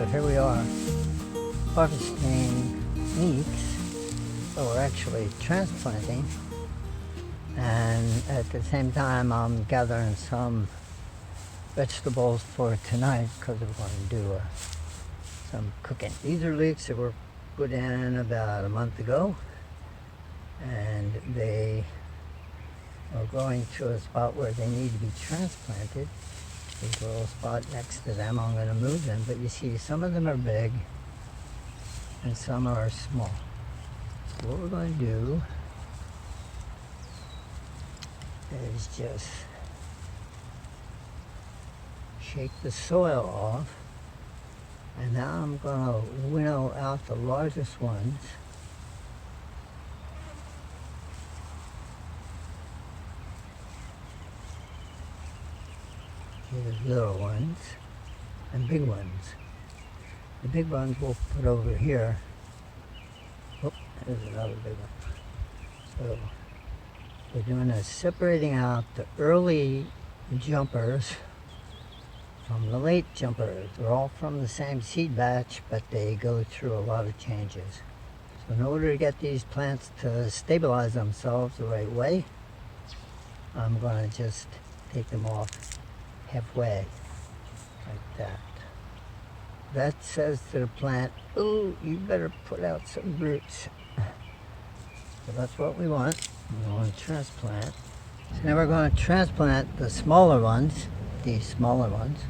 So here we are harvesting leeks. So we're actually transplanting, and at the same time I'm gathering some vegetables for tonight because we're going to do some cooking. These are leeks that were put in about a month ago, and they are growing to a spot where they need to be transplanted. There's a little spot next to them. I'm going to move them, but you see some of them are big and some are small. So what we're going to do is just shake the soil off, and now I'm going to winnow out the largest ones. Here's little ones and big ones. The big ones we'll put over here. Oh, there's another big one. So we're doing is separating out the early jumpers from the late jumpers. They're all from the same seed batch, but they go through a lot of changes. So in order to get these plants to stabilize themselves the right way, I'm going to just take them off halfway, like that. That says to the plant, "Ooh, you better put out some roots." So that's what we want. We want to transplant. So now we're going to transplant the smaller ones, these smaller ones,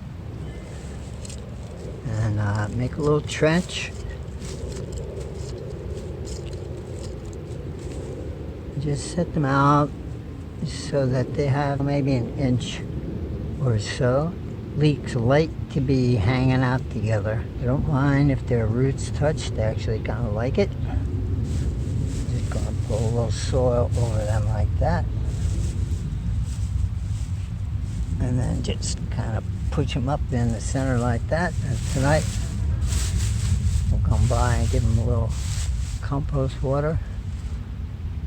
and make a little trench. Just set them out so that they have maybe an inch or so. Leeks like to be hanging out together. They don't mind if their roots touch. They actually kind of like it. Just gonna put a little soil over them like that, and then just kind of push them up in the center like that. And tonight we'll come by and give them a little compost water,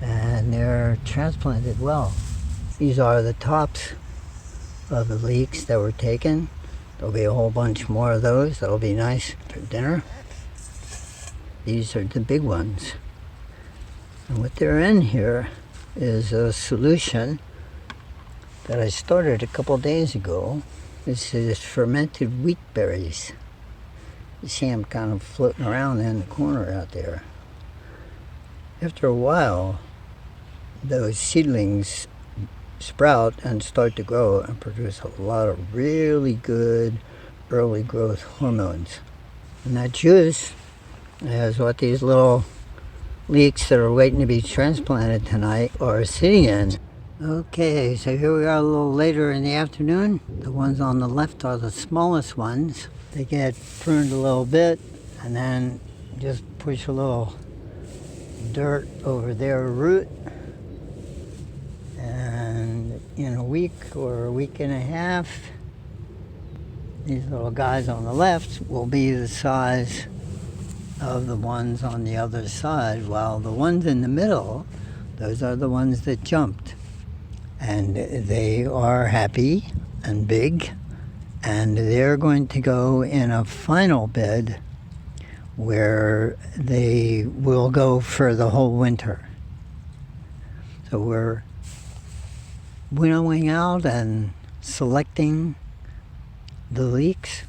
and they're transplanted well. These are the tops of the leeks that were taken. There'll be a whole bunch more of those. That'll be nice for dinner. These are the big ones. And what they're in here is a solution that I started a couple days ago. This is fermented wheat berries. You see them kind of floating around in the corner out there. After a while, those seedlings sprout and start to grow and produce a lot of really good early growth hormones. And that juice is what these little leeks that are waiting to be transplanted tonight are sitting in. Okay, so here we are a little later in the afternoon. The ones on the left are the smallest ones. They get pruned a little bit and then just push a little dirt over their root. And in a week or a week and a half, these little guys on the left will be the size of the ones on the other side, while the ones in the middle, those are the ones that jumped. And they are happy and big, and they're going to go in a final bed where they will go for the whole winter. So we're winnowing out and selecting the leeks.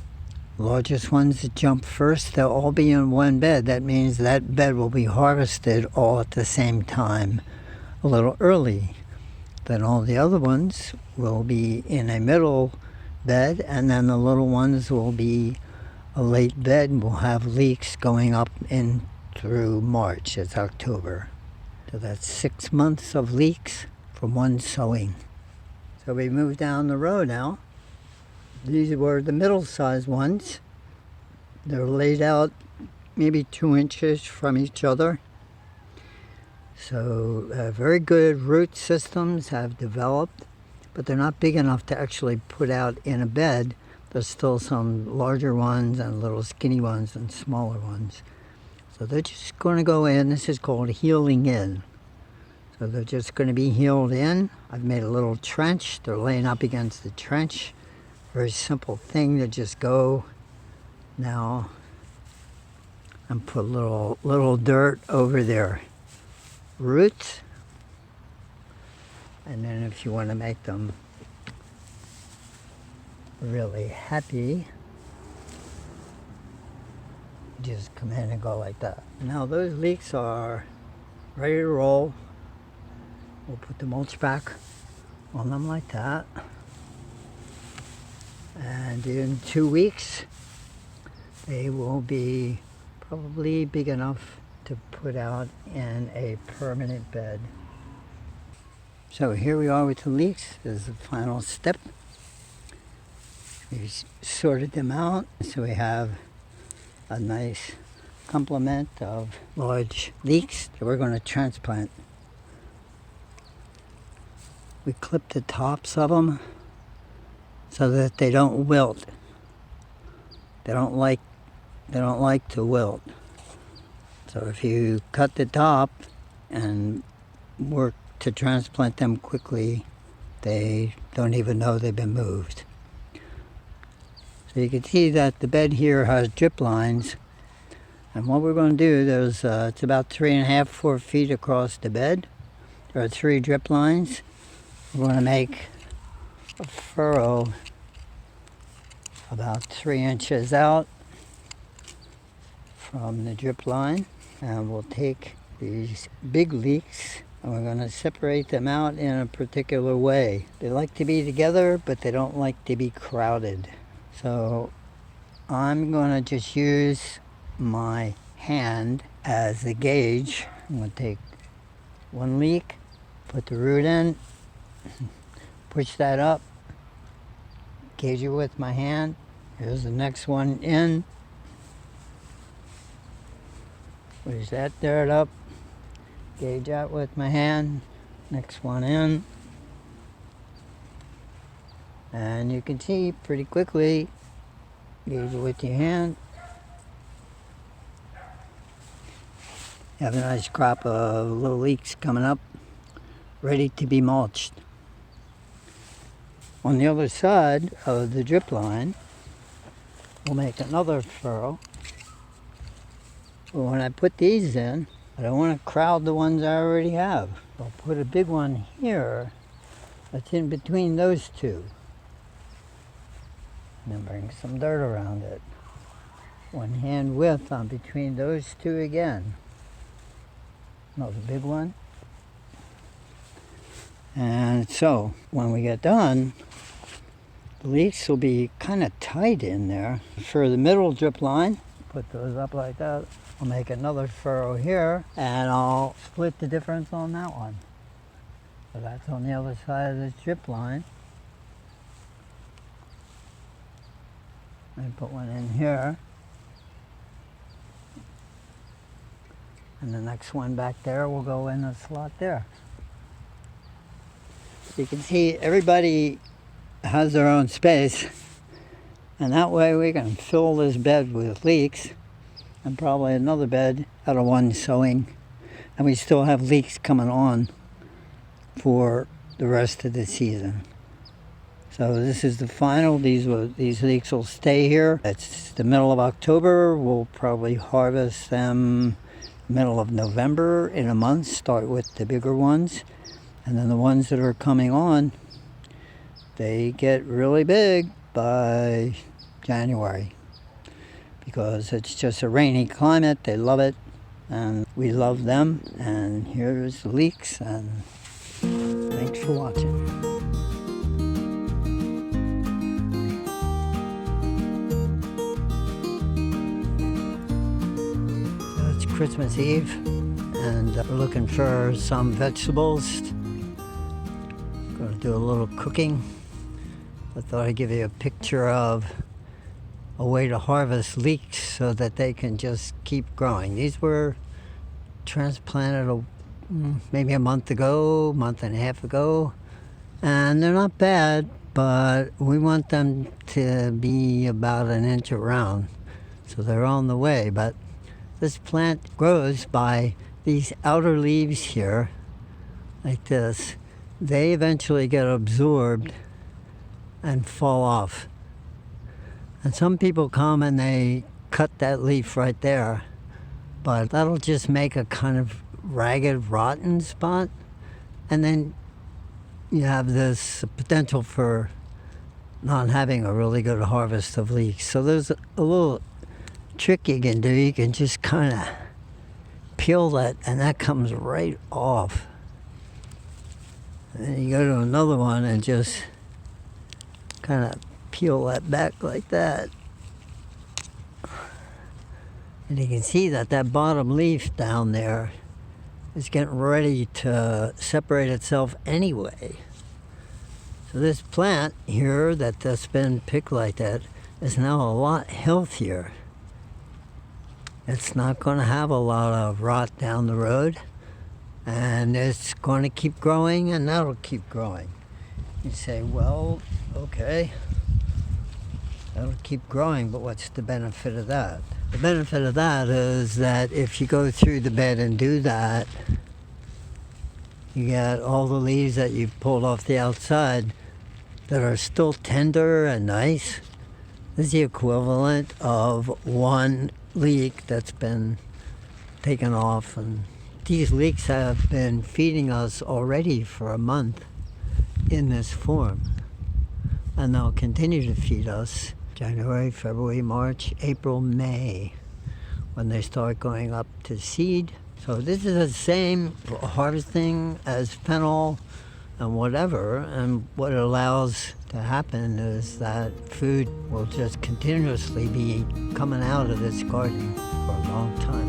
Largest ones that jump first, they'll all be in one bed. That means that bed will be harvested all at the same time, a little early. Then all the other ones will be in a middle bed, and then the little ones will be a late bed, and we'll have leeks going up in through March. It's October. So that's 6 months of leeks from one sowing. So we move down the row now. These were the middle-sized ones. They're laid out maybe 2 inches from each other. So very good root systems have developed, but they're not big enough to actually put out in a bed. There's still some larger ones and little skinny ones and smaller ones. So they're just going to go in. This is called healing in. So they're just going to be healed in. I've made a little trench. They're laying up against the trench. Very simple thing to just go now and put little dirt over their roots. And then if you want to make them really happy, just come in and go like that. Now those leeks are ready to roll. We'll put the mulch back on them like that. And in 2 weeks, they will be probably big enough to put out in a permanent bed. So here we are with the leeks. This is the final step. We sorted them out, so we have a nice complement of large leeks that we're going to transplant. We clip the tops of them so that they don't wilt. They don't like to wilt. So if you cut the top and work to transplant them quickly, they don't even know they've been moved. So you can see that the bed here has drip lines, and what we're going to do, it's about 3.5, 4 feet across the bed. There are 3 drip lines. We're going to make a furrow about 3 inches out from the drip line, and we'll take these big leeks and we're going to separate them out in a particular way. They like to be together, but they don't like to be crowded. So I'm going to just use my hand as the gauge. I'm going to take 1 leek, put the root in, push that up, gauge it with my hand. Here's the next one in. Push that dirt up, gauge that with my hand. Next one in. And you can see pretty quickly, gauge it with your hand. You have a nice crop of little leeks coming up, ready to be mulched. On the other side of the drip line, we'll make another furrow. But when I put these in, I don't want to crowd the ones I already have. I'll put a big one here that's in between those two. And then bring some dirt around it. 1 hand width on between those two again. Another big one. And so, when we get done, the leeks will be kind of tight in there. For the middle drip line, put those up like that. I'll make another furrow here, and I'll split the difference on that one. So that's on the other side of the drip line. And put one in here. And the next one back there will go in the slot there. You can see everybody has their own space, and that way we can fill this bed with leeks and probably another bed out of 1 sowing, and we still have leeks coming on for the rest of the season. So this is the final. These leeks will stay here. It's the middle of October. We'll probably harvest them middle of November in a month. Start with the bigger ones, and then the ones that are coming on, they get really big by January, because it's just a rainy climate. They love it, and we love them. And here's the leeks, and thanks for watching. So it's Christmas Eve, and we're looking for some vegetables. Going to do a little cooking. I thought I'd give you a picture of a way to harvest leeks so that they can just keep growing. These were transplanted maybe a month ago, month and a half ago, and they're not bad, but we want them to be about 1 inch around, so they're on the way. But this plant grows by these outer leaves here, like this. They eventually get absorbed and fall off. And some people come and they cut that leaf right there, but that'll just make a kind of ragged, rotten spot. And then you have this potential for not having a really good harvest of leeks. So there's a little trick you can do. You can just kind of peel that, and that comes right off. And then you go to another one and just kind of peel that back like that. And you can see that that bottom leaf down there is getting ready to separate itself anyway. So this plant here that's been picked like that is now a lot healthier. It's not going to have a lot of rot down the road, and it's going to keep growing, and that'll keep growing. You say, well, okay, that'll keep growing, but what's the benefit of that? The benefit of that is that if you go through the bed and do that, you get all the leaves that you've pulled off the outside that are still tender and nice. This is the equivalent of one leek that's been taken off. And these leeks have been feeding us already for a month in this form. And they'll continue to feed us January, February, March, April, May, when they start going up to seed. So this is the same harvesting as fennel and whatever, and what it allows to happen is that food will just continuously be coming out of this garden for a long time.